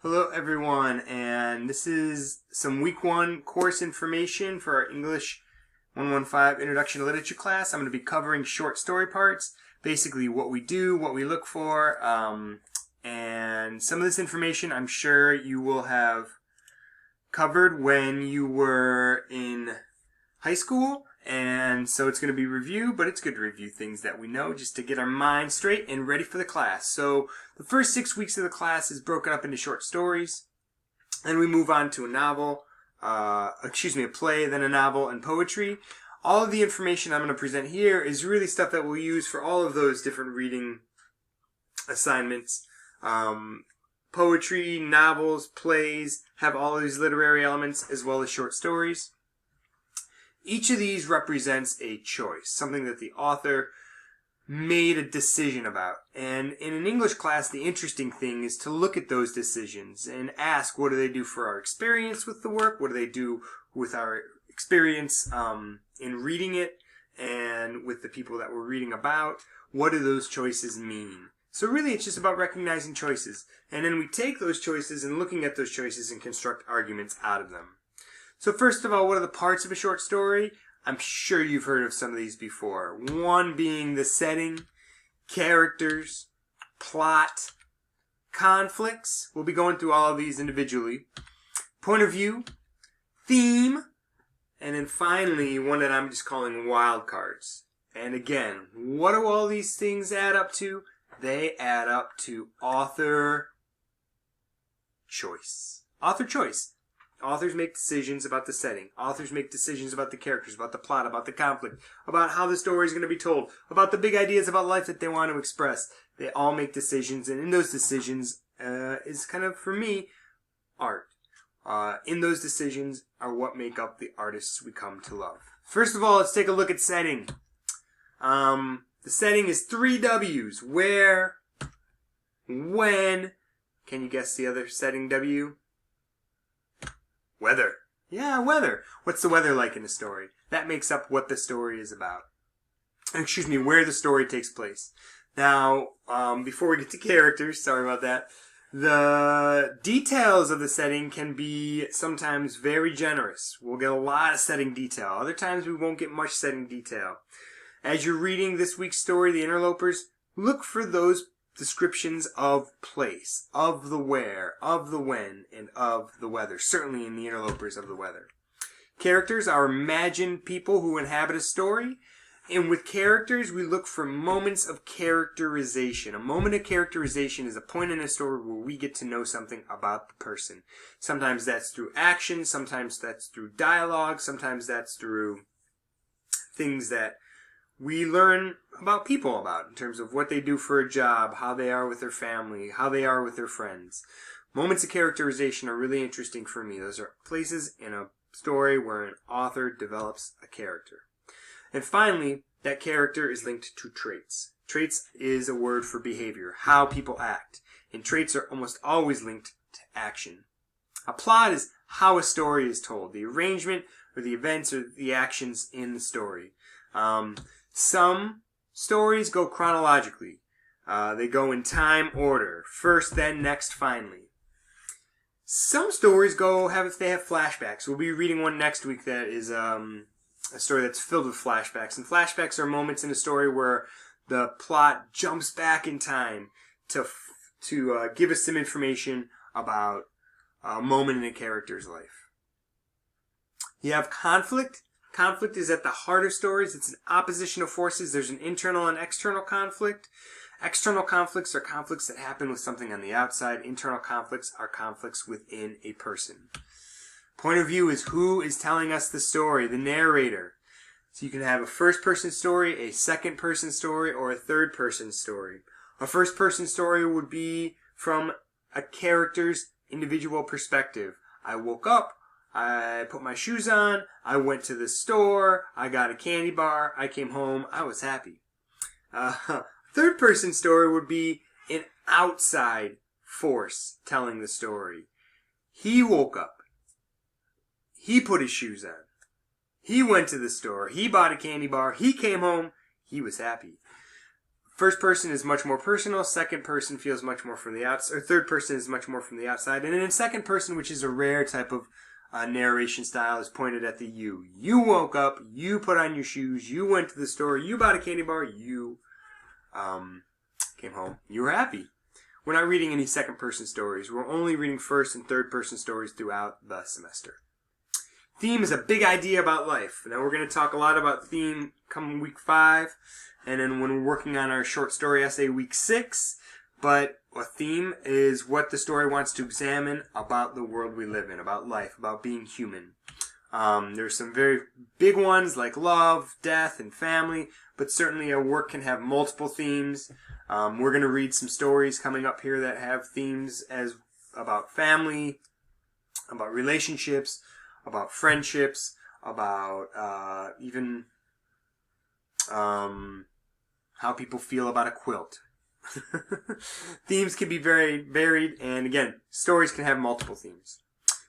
Hello everyone, and this is some week 1 course information for our English 115 Introduction to Literature class. I'm going to be covering short story parts, basically what we do, what we look for, and some of this information I'm sure you will have covered when you were in high school, and so it's going to be review, but it's good to review things that we know just to get our mind straight and ready for the class. So the first 6 weeks of the class is broken up into short stories, and we move on to a novel, a play, then a novel, and poetry. All of the information I'm going to present here is really stuff that we'll use for all of those different reading assignments. Poetry, novels, plays have all of these literary elements as well as short stories. Each of these represents a choice, something that the author made a decision about. And in an English class, the interesting thing is to look at those decisions and ask, what do they do for our experience with the work? What do they do with our experience in reading it and with the people that we're reading about? What do those choices mean? So really, it's just about recognizing choices. And then we take those choices and looking at those choices and construct arguments out of them. So first of all, what are the parts of a short story? I'm sure you've heard of some of these before. One being the setting, characters, plot, conflicts. We'll be going through all of these individually. Point of view, theme, and then finally, one that I'm just calling wildcards. And again, what do all these things add up to? They add up to author choice. Author choice. Authors make decisions about the setting. Authors make decisions about the characters, about the plot, about the conflict, about how the story is going to be told, about the big ideas about life that they want to express. They all make decisions, and in those decisions is kind of, for me, art. In those decisions are what make up the artists we come to love. First of all, let's take a look at setting. The setting is 3 W's. Where, when, can you guess the other setting W? Weather. Yeah, weather. What's the weather like in a story? That makes up what the story is about. Where the story takes place. Now, before we get to characters, sorry about that, the details of the setting can be sometimes very generous. We'll get a lot of setting detail. Other times we won't get much setting detail. As you're reading this week's story, The Interlopers, look for those descriptions of place, of the where, of the when, and of the weather. Certainly in The Interlopers, of the weather. Characters are imagined people who inhabit a story. And with characters, we look for moments of characterization. A moment of characterization is a point in a story where we get to know something about the person. Sometimes that's through action, sometimes that's through dialogue, sometimes that's through things that we learn about people about in terms of what they do for a job, how they are with their family, how they are with their friends. Moments of characterization are really interesting for me. Those are places in a story where an author develops a character. And finally, that character is linked to traits. Traits is a word for behavior, how people act. And traits are almost always linked to action. A plot is how a story is told, the arrangement or the events or the actions in the story. Some stories go chronologically. They go in time order. First, then, next, finally. Some stories they have flashbacks. We'll be reading one next week that is a story that's filled with flashbacks. And flashbacks are moments in a story where the plot jumps back in time to give us some information about a moment in a character's life. You have conflict. Conflict is at the heart of stories. It's an opposition of forces. There's an internal and external conflict. External conflicts are conflicts that happen with something on the outside. Internal conflicts are conflicts within a person. Point of view is who is telling us the story, the narrator. So you can have a first-person story, a second-person story, or a third-person story. A first-person story would be from a character's individual perspective. I woke up. I put my shoes on, I went to the store, I got a candy bar, I came home, I was happy. Third-person story would be an outside force telling the story. He woke up. He put his shoes on. He went to the store. He bought a candy bar. He came home. He was happy. First person is much more personal. Second person feels much more from the outside. Or third person is much more from the outside. And then in second person, which is a rare type of narration style, is pointed at the you. You woke up. You put on your shoes. You went to the store. You bought a candy bar. You came home. You were happy. We're not reading any second person stories. We're only reading first and third person stories throughout the semester. Theme is a big idea about life. Now we're going to talk a lot about theme come week 5, and then when we're working on our short story essay week 6. But a theme is what the story wants to examine about the world we live in, about life, about being human. There's some very big ones like love, death, and family, but certainly a work can have multiple themes. We're going to read some stories coming up here that have themes as about family, about relationships, about friendships, about even how people feel about a quilt. Themes can be very varied, and again, stories can have multiple themes.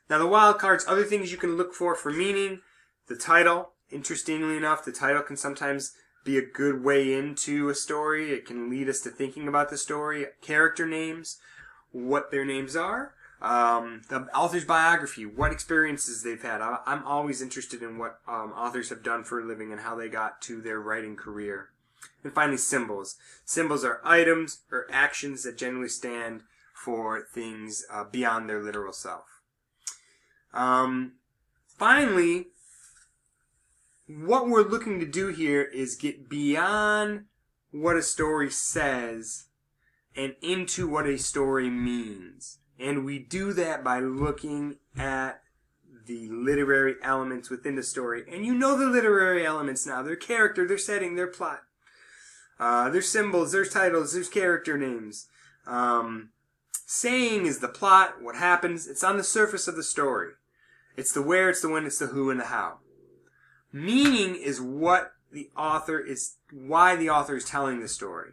Now the wildcards, other things you can look for meaning, the title. Interestingly enough, the title can sometimes be a good way into a story. It can lead us to thinking about the story. Character names, what their names are. The author's biography, what experiences they've had. I'm always interested in what authors have done for a living and how they got to their writing career. And finally, symbols. Symbols are items or actions that generally stand for things beyond their literal self. Finally, what we're looking to do here is get beyond what a story says and into what a story means. And we do that by looking at the literary elements within the story. And you know the literary elements now. Their character, their setting, their plot. There's symbols, there's titles, there's character names. Saying is the plot, what happens. It's on the surface of the story. It's the where, it's the when, it's the who, and the how. Meaning is what the author is, why the author is telling the story.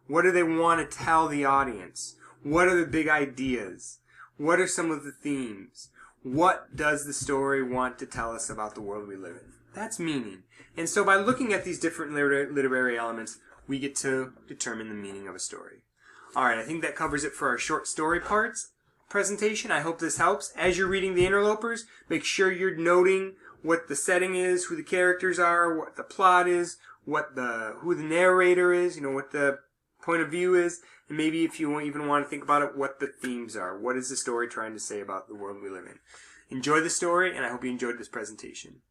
What do they want to tell the audience? What are the big ideas? What are some of the themes? What does the story want to tell us about the world we live in? That's meaning. And so by looking at these different literary elements, we get to determine the meaning of a story. Alright, I think that covers it for our short story parts presentation. I hope this helps. As you're reading The Interlopers, make sure you're noting what the setting is, who the characters are, what the plot is, who the narrator is, what the point of view is, and maybe if you even want to think about it, what the themes are. What is the story trying to say about the world we live in? Enjoy the story, and I hope you enjoyed this presentation.